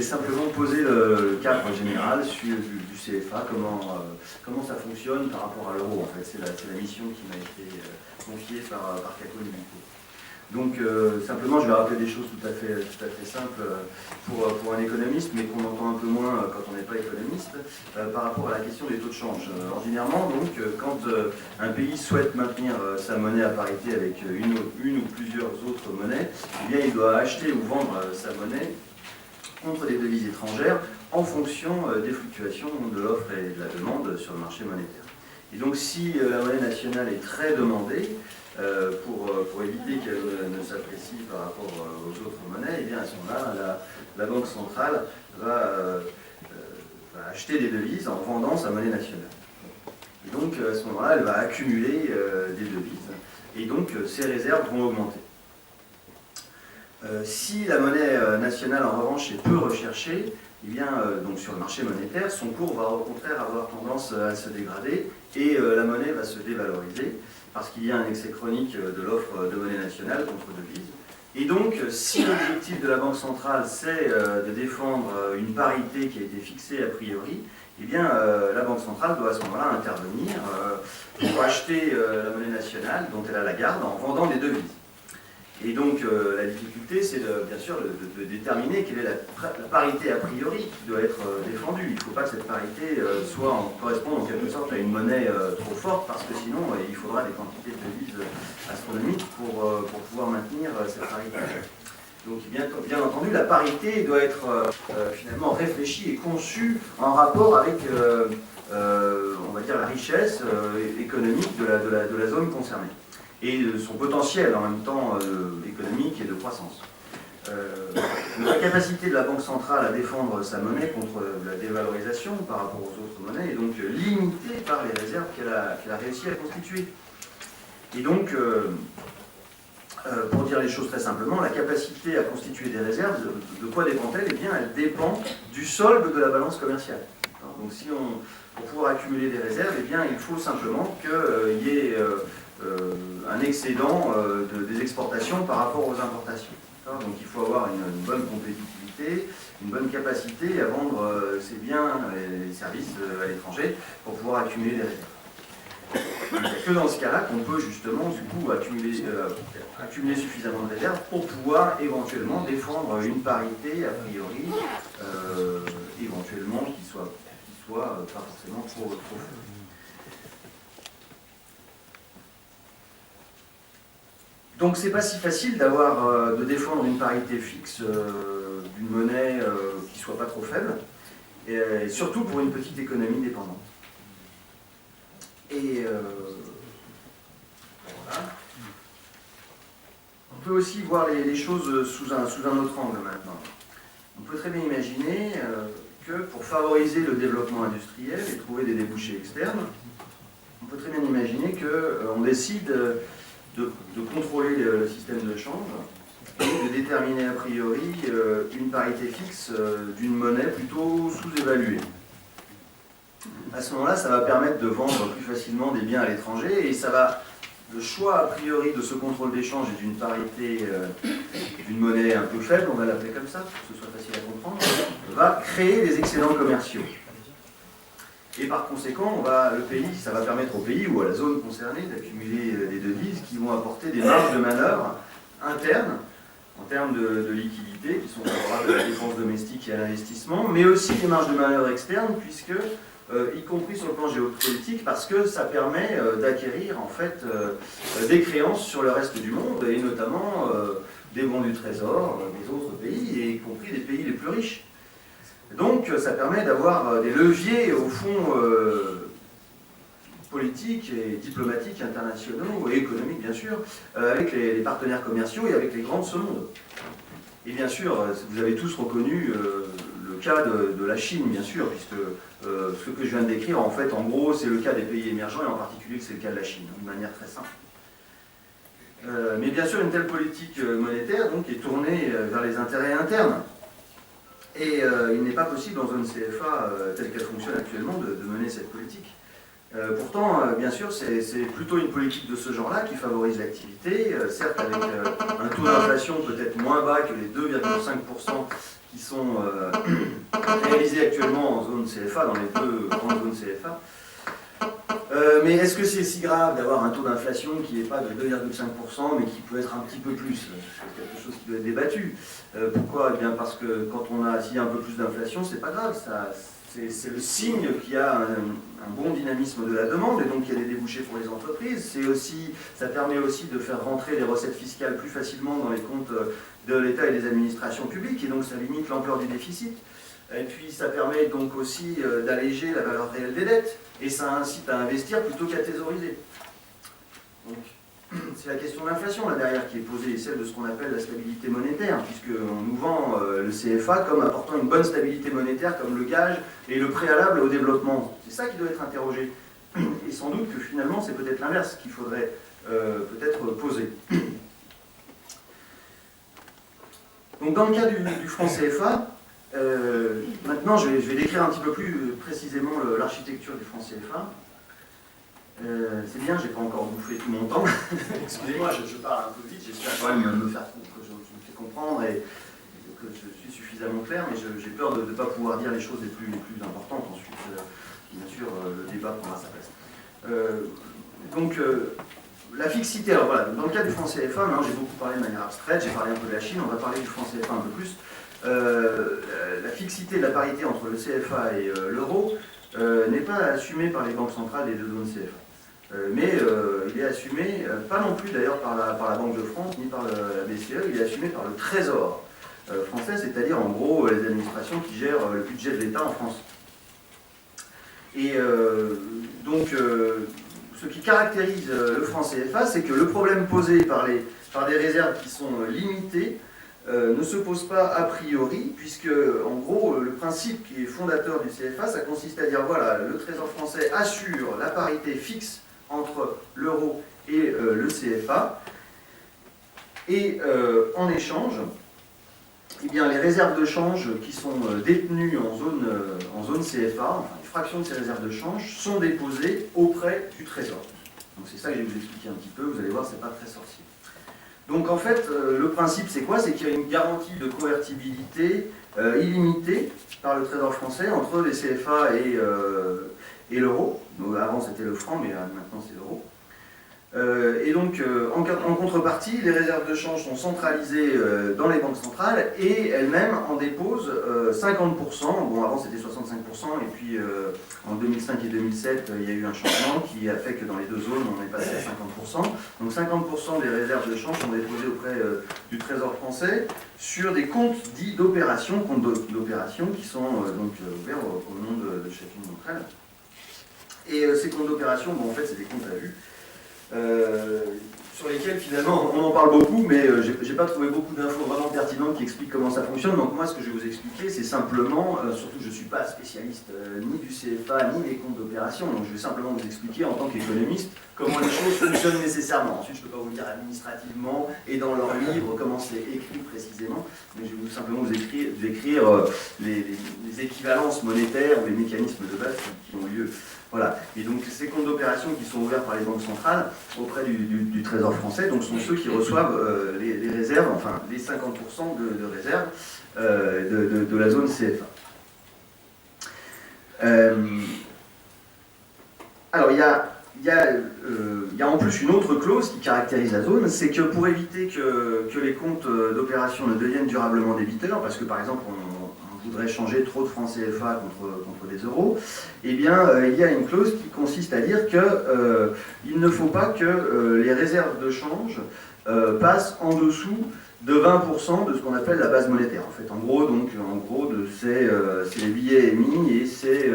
vais simplement poser le cadre général du CFA, comment ça fonctionne par rapport à l'euro. En fait, c'est la mission qui m'a été confiée par Kako Nibuko. Donc, simplement, je vais rappeler des choses tout à fait simples pour un économiste, mais qu'on entend un peu moins quand on n'est pas économiste, par rapport à la question des taux de change. Ordinairement, donc, quand un pays souhaite maintenir sa monnaie à parité avec une ou plusieurs autres monnaies, eh bien, il doit acheter ou vendre sa monnaie contre des devises étrangères en fonction des fluctuations de l'offre et de la demande sur le marché monétaire. Et donc, si la monnaie nationale est très demandée, pour éviter qu'elle ne s'apprécie par rapport aux autres monnaies, et bien à ce moment-là, la Banque centrale va acheter des devises en vendant sa monnaie nationale. Et donc à ce moment-là, elle va accumuler des devises, et donc ses réserves vont augmenter. Si la monnaie nationale, en revanche, est peu recherchée, eh bien, donc sur le marché monétaire, son cours va au contraire avoir tendance à se dégrader, et la monnaie va se dévaloriser, parce qu'il y a un excès chronique de l'offre de monnaie nationale contre devise. Et donc, si l'objectif de la Banque centrale, c'est de défendre une parité qui a été fixée a priori, eh bien, la Banque centrale doit à ce moment-là intervenir pour acheter la monnaie nationale, dont elle a la garde, en vendant des devises. Et donc, la difficulté, c'est bien sûr de déterminer quelle est la parité a priori qui doit être défendue. Il ne faut pas que cette parité corresponde en quelque sorte à une monnaie trop forte, parce que sinon, il faudra des quantités de devises astronomiques pour pouvoir maintenir cette parité. Donc, bien entendu, la parité doit être finalement réfléchie et conçue en rapport avec, on va dire, la richesse économique de la zone concernée, et son potentiel en même temps économique et de croissance. La capacité de la Banque centrale à défendre sa monnaie contre la dévalorisation par rapport aux autres monnaies est donc limitée par les réserves qu'elle a réussi à constituer. Et donc, pour dire les choses très simplement, la capacité à constituer des réserves, de quoi dépend-elle? Eh bien, elle dépend du solde de la balance commerciale. Donc, pour pouvoir accumuler des réserves, eh bien, il faut simplement qu'il y ait un excédent des exportations par rapport aux importations. Donc il faut avoir une bonne compétitivité, une bonne capacité à vendre ses biens et services à l'étranger pour pouvoir accumuler des réserves. Il n'y a que dans ce cas-là qu'on peut justement du coup accumuler suffisamment de réserves pour pouvoir éventuellement défendre une parité a priori, éventuellement qui soit pas forcément trop faible. Donc c'est pas si facile de défendre une parité fixe d'une monnaie qui soit pas trop faible, et surtout pour une petite économie dépendante. Et voilà. On peut aussi voir les choses sous un autre angle maintenant. On peut très bien imaginer que pour favoriser le développement industriel et trouver des débouchés externes, on peut très bien imaginer qu'on décide de contrôler le système de change et de déterminer a priori une parité fixe d'une monnaie plutôt sous-évaluée. À ce moment-là, ça va permettre de vendre plus facilement des biens à l'étranger, et le choix a priori de ce contrôle d'échange et d'une parité d'une monnaie un peu faible, on va l'appeler comme ça pour que ce soit facile à comprendre, va créer des excédents commerciaux. Et par conséquent, ça va permettre au pays ou à la zone concernée d'accumuler des devises qui vont apporter des marges de manœuvre internes en termes de liquidité qui sont favorables à la dépense domestique et à l'investissement, mais aussi des marges de manœuvre externes, puisque, y compris sur le plan géopolitique, parce que ça permet d'acquérir en fait des créances sur le reste du monde, et notamment des bons du trésor des autres pays, et y compris des pays les plus riches. Donc ça permet d'avoir des leviers, au fond, politiques et diplomatiques internationaux, et économiques bien sûr, avec les partenaires commerciaux et avec les grands de ce monde. Et bien sûr, vous avez tous reconnu le cas de la Chine, bien sûr, puisque ce que je viens de décrire, en fait, en gros, c'est le cas des pays émergents, et en particulier c'est le cas de la Chine, d'une manière très simple. Mais bien sûr, une telle politique monétaire donc, est tournée vers les intérêts internes. Et il n'est pas possible dans une CFA telle qu'elle fonctionne actuellement de mener cette politique. Pourtant, bien sûr, c'est plutôt une politique de ce genre-là qui favorise l'activité, certes avec un taux d'inflation peut-être moins bas que les 2,5% qui sont réalisés actuellement en zone CFA, dans les deux grandes zones CFA. Mais est-ce que c'est si grave d'avoir un taux d'inflation qui n'est pas de 2,5%, mais qui peut être un petit peu plus? C'est quelque chose qui doit être débattu. Pourquoi? Eh bien parce que quand s'il y a un peu plus d'inflation, c'est pas grave. C'est le signe qu'il y a un bon dynamisme de la demande et donc il y a des débouchés pour les entreprises. Ça permet aussi de faire rentrer les recettes fiscales plus facilement dans les comptes de l'État et des administrations publiques et donc ça limite l'ampleur du déficit. Et puis ça permet donc aussi d'alléger la valeur réelle des dettes et ça incite à investir plutôt qu'à thésauriser. Donc c'est la question de l'inflation là derrière qui est posée et celle de ce qu'on appelle la stabilité monétaire, puisqu'on nous vend le CFA comme apportant une bonne stabilité monétaire, comme le gage et le préalable au développement. C'est ça qui doit être interrogé. Et sans doute que finalement c'est peut-être l'inverse qu'il faudrait peut-être poser. Donc dans le cas du franc CFA, maintenant je vais décrire un petit peu plus précisément l'architecture du franc CFA. C'est bien, j'ai pas encore bouffé tout mon temps. Excusez-moi, je parle un peu vite, j'espère quand même me faire que je me fais comprendre et que je suis suffisamment clair, mais j'ai peur de ne pas pouvoir dire les choses les plus importantes. Ensuite, bien sûr, le débat prendra sa place. La fixité, alors voilà, dans le cas du franc CFA, maintenant j'ai beaucoup parlé de manière abstraite, j'ai parlé un peu de la Chine, on va parler du franc CFA un peu plus. La fixité de la parité entre le CFA et l'euro n'est pas assumée par les banques centrales des deux zones CFA. Mais il est assumé, pas non plus d'ailleurs par la Banque de France ni par la BCE, il est assumé par le Trésor français, c'est-à-dire en gros les administrations qui gèrent le budget de l'État en France. Et ce qui caractérise le franc CFA, c'est que le problème posé par des réserves qui sont limitées ne se pose pas a priori, puisque en gros le principe qui est fondateur du CFA, ça consiste à dire voilà, le Trésor français assure la parité fixe entre l'euro et le CFA, et en échange, eh bien, les réserves de change qui sont détenues en zone CFA, enfin une fraction de ces réserves de change, sont déposées auprès du Trésor. Donc c'est ça que je vais vous expliquer un petit peu, vous allez voir, c'est pas très sorcier. Donc en fait, le principe c'est quoi? C'est qu'il y a une garantie de convertibilité illimitée par le Trésor français entre les CFA et l'euro. Avant c'était le franc, mais maintenant c'est l'euro. Et donc en contrepartie, les réserves de change sont centralisées dans les banques centrales et elles-mêmes en déposent 50%. Bon, avant c'était 65%, et puis en 2005 et 2007, il y a eu un changement qui a fait que dans les deux zones, on est passé à 50%. Donc 50% des réserves de change sont déposées auprès du Trésor français sur des comptes dits d'opération, comptes d'opération qui sont donc ouverts au nom de chacune d'entre elles. Et ces comptes d'opération, bon, en fait, c'est des comptes à vue. Sur lesquels finalement on en parle beaucoup, mais j'ai pas trouvé beaucoup d'infos vraiment pertinentes qui expliquent comment ça fonctionne. Donc moi ce que je vais vous expliquer c'est simplement, surtout je suis pas spécialiste ni du CFA ni des comptes d'opération, donc je vais simplement vous expliquer en tant qu'économiste comment les choses fonctionnent nécessairement. Ensuite je peux pas vous dire administrativement et dans leur livre comment c'est écrit précisément, mais je vais simplement vous écrire les équivalences monétaires ou les mécanismes de base qui ont lieu. Voilà. Et donc ces comptes d'opération qui sont ouverts par les banques centrales auprès du Trésor français, donc sont ceux qui reçoivent les réserves, enfin les 50% de réserves de la zone CFA. Alors il y a en plus une autre clause qui caractérise la zone, c'est que pour éviter que les comptes d'opération ne deviennent durablement débiteurs, parce que par exemple on voudrait changer trop de francs CFA contre des euros, eh bien, il y a une clause qui consiste à dire qu'il ne faut pas que les réserves de change passent en dessous de 20% de ce qu'on appelle la base monétaire. En fait, en gros, c'est les billets émis et c'est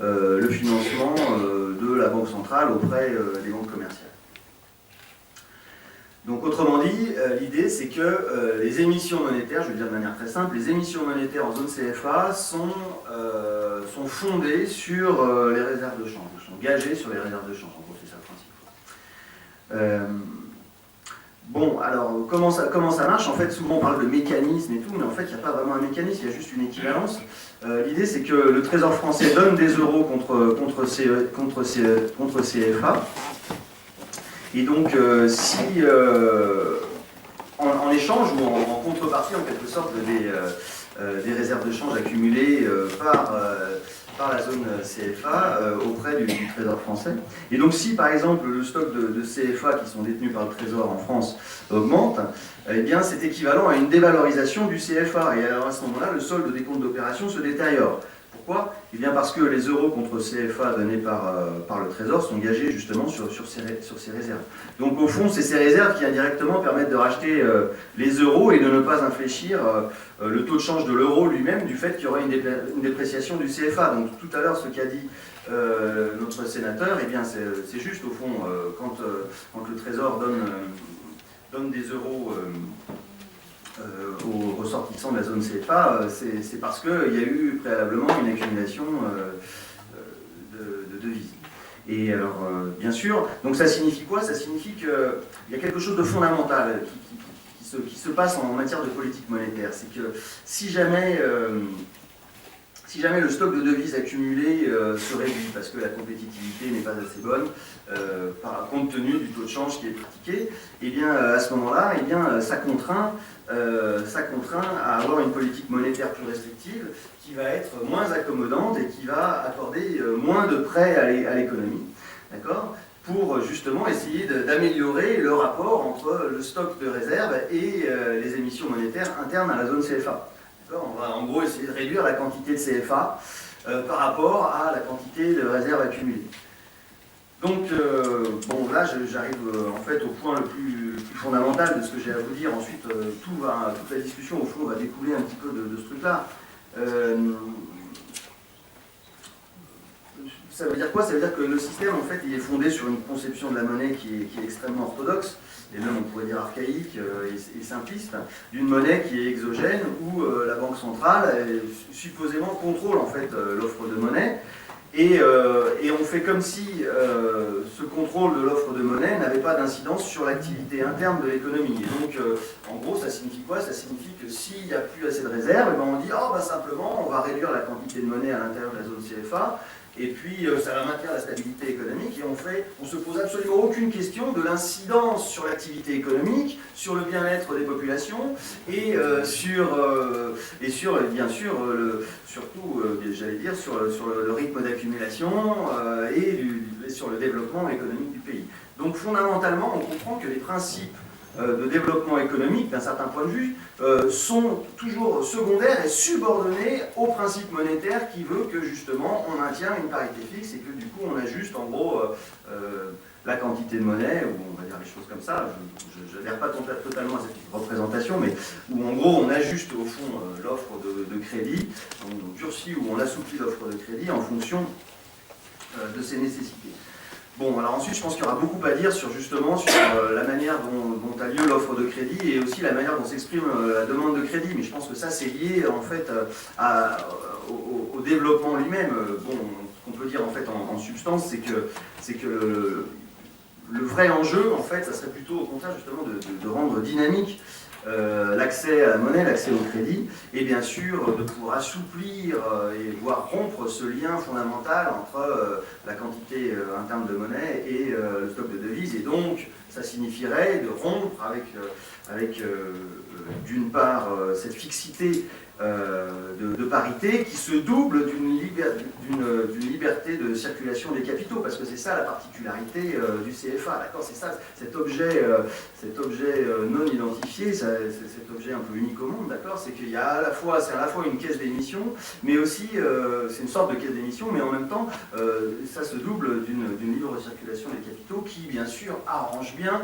le financement de la Banque centrale auprès des banques commerciales. Donc autrement dit, l'idée c'est que les émissions monétaires, je vais le dire de manière très simple, les émissions monétaires en zone CFA sont fondées sur les réserves de change, sont gagées sur les réserves de change, en gros c'est ça le principe. Bon, alors comment ça marche? En fait, souvent on parle de mécanisme et tout, mais en fait, il n'y a pas vraiment un mécanisme, il y a juste une équivalence. L'idée, c'est que le Trésor français donne des euros contre CFA. Et donc, si en échange ou en contrepartie, en quelque sorte, des réserves de change accumulées par la zone CFA auprès du Trésor français. Et donc si par exemple le stock de CFA qui sont détenus par le Trésor en France augmente, eh bien c'est équivalent à une dévalorisation du CFA. Et alors à ce moment-là, le solde des comptes d'opération se détériore. Pourquoi? Eh bien parce que les euros contre CFA donnés par le Trésor sont gagés justement sur ces réserves. Donc au fond, c'est ces réserves qui indirectement permettent de racheter les euros et de ne pas infléchir le taux de change de l'euro lui-même du fait qu'il y aurait une dépréciation du CFA. Donc tout à l'heure, ce qu'a dit notre sénateur, eh bien c'est juste au fond, quand le Trésor donne des euros aux ressortissants de la zone CFA, c'est parce qu'il y a eu préalablement une accumulation de devises. Et alors, bien sûr, donc ça signifie quoi? Ça signifie qu'il y a quelque chose de fondamental qui se passe en matière de politique monétaire. C'est que si jamais le stock de devises accumulées se réduit parce que la compétitivité n'est pas assez bonne, compte tenu du taux de change qui est pratiqué, et bien à ce moment-là, ça contraint à avoir une politique monétaire plus restrictive qui va être moins accommodante et qui va accorder moins de prêts à l'économie, d'accord, pour justement essayer d'améliorer le rapport entre le stock de réserves et les émissions monétaires internes à la zone CFA. On va en gros essayer de réduire la quantité de CFA par rapport à la quantité de réserves accumulées. Donc, bon, là, j'arrive en fait au point le plus fondamental de ce que j'ai à vous dire. Ensuite, toute la discussion, au fond, va découler un petit peu de ce truc-là. Ça veut dire quoi? Ça veut dire que le système, en fait, il est fondé sur une conception de la monnaie qui est extrêmement orthodoxe, et même on pourrait dire archaïque et simpliste, d'une monnaie qui est exogène, où la banque centrale supposément contrôle en fait l'offre de monnaie, et on fait comme si ce contrôle de l'offre de monnaie n'avait pas d'incidence sur l'activité interne de l'économie. Et donc, en gros, ça signifie quoi? Ça signifie que s'il n'y a plus assez de réserves, on dit oh, bah, simplement on va réduire la quantité de monnaie à l'intérieur de la zone CFA, et puis ça va maintenir la stabilité économique, et on se pose absolument aucune question de l'incidence sur l'activité économique, sur le bien-être des populations, et bien sûr, surtout, j'allais dire, sur le rythme d'accumulation et sur le développement économique du pays. Donc fondamentalement, on comprend que les principes de développement économique, d'un certain point de vue, sont toujours secondaires et subordonnés au principe monétaire qui veut que justement on maintient une parité fixe et que du coup on ajuste en gros la quantité de monnaie, ou on va dire les choses comme ça, je n'adhère pas totalement à cette représentation, mais où en gros on ajuste au fond l'offre de crédit, on durcit ou on assouplit l'offre de crédit en fonction de ses nécessités. Bon, alors ensuite, je pense qu'il y aura beaucoup à dire sur la manière dont a lieu l'offre de crédit et aussi la manière dont s'exprime la demande de crédit. Mais je pense que ça, c'est lié en fait au développement lui-même. Bon, ce qu'on peut dire en fait en substance, c'est que le vrai enjeu, en fait, ça serait plutôt au contraire justement de rendre dynamique l'accès à la monnaie, l'accès au crédit, et bien sûr de pouvoir assouplir et voire rompre ce lien fondamental entre la quantité interne de monnaie et le stock de devises. Et donc, ça signifierait de rompre avec d'une part cette fixité de parité qui se double d'une liberté de circulation des capitaux, parce que c'est ça la particularité du CFA, d'accord? C'est ça, cet objet non identifié, cet objet un peu unique au monde, d'accord? C'est qu'il y a c'est à la fois une caisse d'émission, mais aussi c'est une sorte de caisse d'émission, mais en même temps ça se double d'une libre circulation des capitaux qui bien sûr arrange bien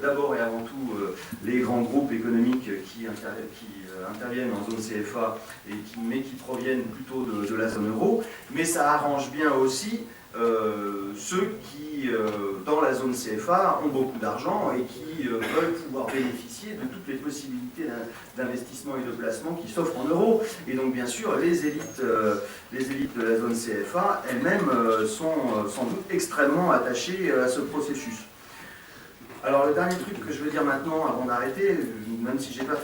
d'abord et avant tout les grands groupes économiques qui interviennent en zone CFA, mais qui proviennent plutôt de la zone euro, mais ça arrange bien aussi ceux qui, dans la zone CFA, ont beaucoup d'argent et qui veulent pouvoir bénéficier de toutes les possibilités d'investissement et de placement qui s'offrent en euros. Et donc, bien sûr, les élites de la zone CFA elles-mêmes sont sans doute extrêmement attachées à ce processus. Alors le dernier truc que je veux dire maintenant, avant d'arrêter, même si j'ai pas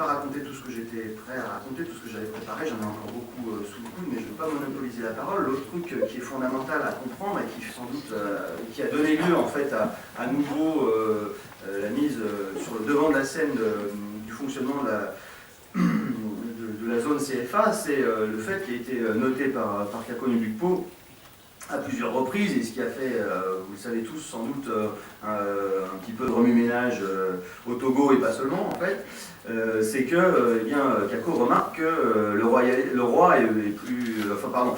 raconté tout ce que j'étais prêt à raconter, tout ce que j'avais préparé, j'en ai encore beaucoup sous le coude, mais je ne veux pas monopoliser la parole. L'autre truc qui est fondamental à comprendre et qui sans doute qui a donné lieu en fait à nouveau la mise sur le devant de la scène du fonctionnement de la zone CFA, c'est le fait qui a été noté par Kakono Bukpo à plusieurs reprises, et ce qui a fait, vous le savez tous sans doute, un petit peu de remue-ménage au Togo et pas seulement en fait, c'est que eh bien, Kako remarque que le roi est plus, enfin pardon,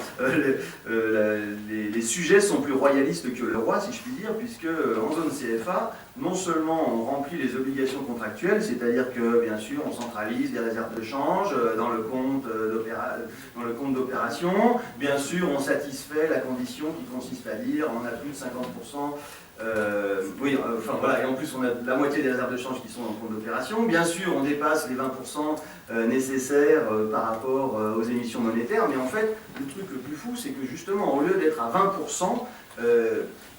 les sujets sont plus royalistes que le roi, si je puis dire, puisque en zone CFA, non seulement on remplit les obligations contractuelles, c'est-à-dire que bien sûr on centralise les réserves de change dans le compte d'opération, bien sûr on satisfait la condition qui consiste à dire on a plus de 50%. Enfin voilà, et en plus on a la moitié des réserves de change qui sont dans le compte d'opération. Bien sûr, on dépasse les 20% nécessaires par rapport aux émissions monétaires, mais en fait, le truc le plus fou, c'est que justement, au lieu d'être à 20%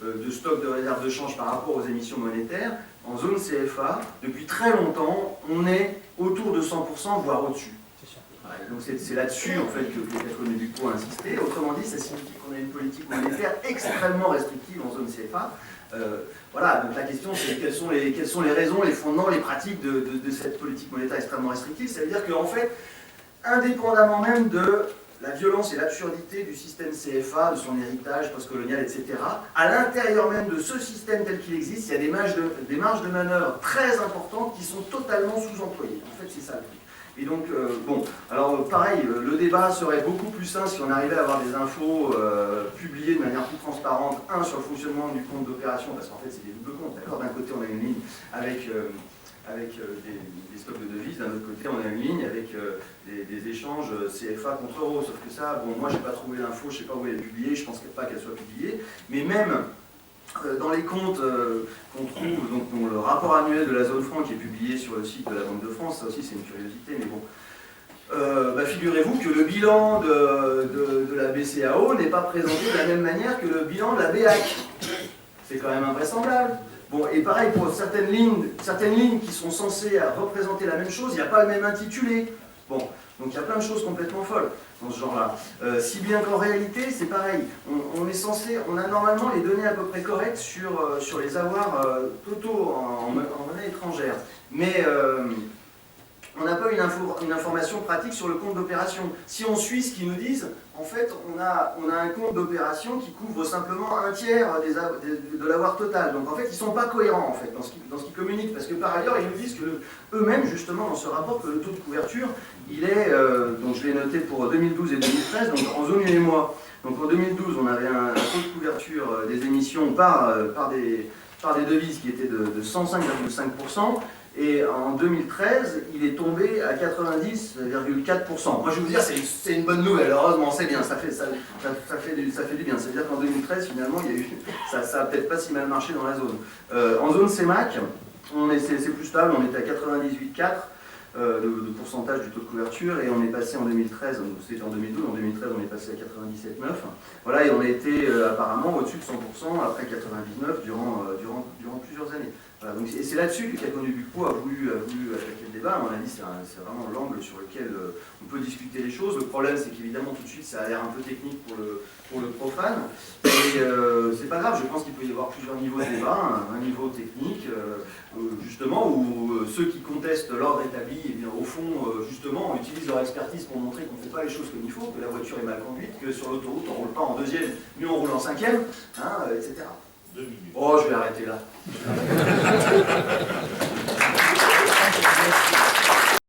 de stock de réserves de change par rapport aux émissions monétaires, en zone CFA, depuis très longtemps, on est autour de 100%, voire au-dessus. Donc c'est là-dessus en fait que Kakono Bukpo a insisté. Autrement dit, ça signifie qu'on a une politique monétaire extrêmement restrictive en zone CFA. Voilà, donc la question c'est quelles sont les raisons, les fondements, les pratiques de cette politique monétaire extrêmement restrictive. Ça veut dire qu'en fait, indépendamment même de la violence et l'absurdité du système CFA, de son héritage postcolonial, etc., à l'intérieur même de ce système tel qu'il existe, il y a des marges de manœuvre très importantes qui sont totalement sous-employées. En fait, c'est ça le truc. Et donc, bon, alors pareil, le débat serait beaucoup plus sain si on arrivait à avoir des infos publiées de manière plus transparente, sur le fonctionnement du compte d'opération, parce qu'en fait c'est des doubles comptes, d'accord. D'un côté on a une ligne avec des stocks de devises, d'un autre côté on a une ligne avec des échanges CFA contre euro, sauf que ça, bon, moi j'ai pas trouvé l'info, je sais pas où elle est publiée, je pense pas qu'elle soit publiée, mais même dans les comptes qu'on trouve, donc le rapport annuel de la zone franc qui est publié sur le site de la Banque de France, ça aussi c'est une curiosité, mais bon. Figurez-vous que le bilan de la BCAO n'est pas présenté de la même manière que le bilan de la BEAC. C'est quand même invraisemblable. Bon, et pareil pour certaines lignes qui sont censées représenter la même chose, il n'y a pas le même intitulé. Bon, donc il y a plein de choses complètement folles dans ce genre-là. Si bien qu'en réalité, c'est pareil. On a normalement les données à peu près correctes sur les avoirs totaux en monnaie étrangère. Mais on n'a pas une information pratique sur le compte d'opération. Si on suit ce qu'ils nous disent, en fait, on a un compte d'opération qui couvre simplement un tiers de l'avoir total. Donc en fait, ils ne sont pas cohérents en fait, dans ce qu'ils communiquent. Parce que par ailleurs, ils nous disent que eux-mêmes, justement, dans ce rapport, que le taux de couverture, il est, donc je l'ai noté pour 2012 et 2013, donc en zone UEMOA. Donc en 2012, on avait un taux de couverture des émissions par des devises qui était de 105,5%. Et en 2013, il est tombé à 90,4%. Moi, je vais vous dire, c'est une bonne nouvelle. Heureusement, c'est bien. Ça fait du bien. C'est-à-dire qu'en 2013, finalement, ça a peut-être pas si mal marché dans la zone. En zone CEMAC, c'est plus stable. On était à 98,4% de pourcentage du taux de couverture, et on est passé en 2013. C'était en 2012. En 2013, on est passé à 97,9%. Voilà, et on a été apparemment au-dessus de 100% après 99% durant plusieurs années. Voilà, donc, et c'est là-dessus que Kakono Bukpo a voulu attaquer le débat. À mon avis, c'est vraiment l'angle sur lequel on peut discuter les choses. Le problème, c'est qu'évidemment, tout de suite, ça a l'air un peu technique pour le profane. Et c'est pas grave, je pense qu'il peut y avoir plusieurs niveaux de débat. Un niveau technique, justement, où ceux qui contestent l'ordre établi, eh bien, au fond, justement, utilisent leur expertise pour montrer qu'on ne fait pas les choses comme il faut, que la voiture est mal conduite, que sur l'autoroute, on ne roule pas en deuxième, mais on roule en cinquième, etc. 2 minutes. Oh, je vais arrêter là.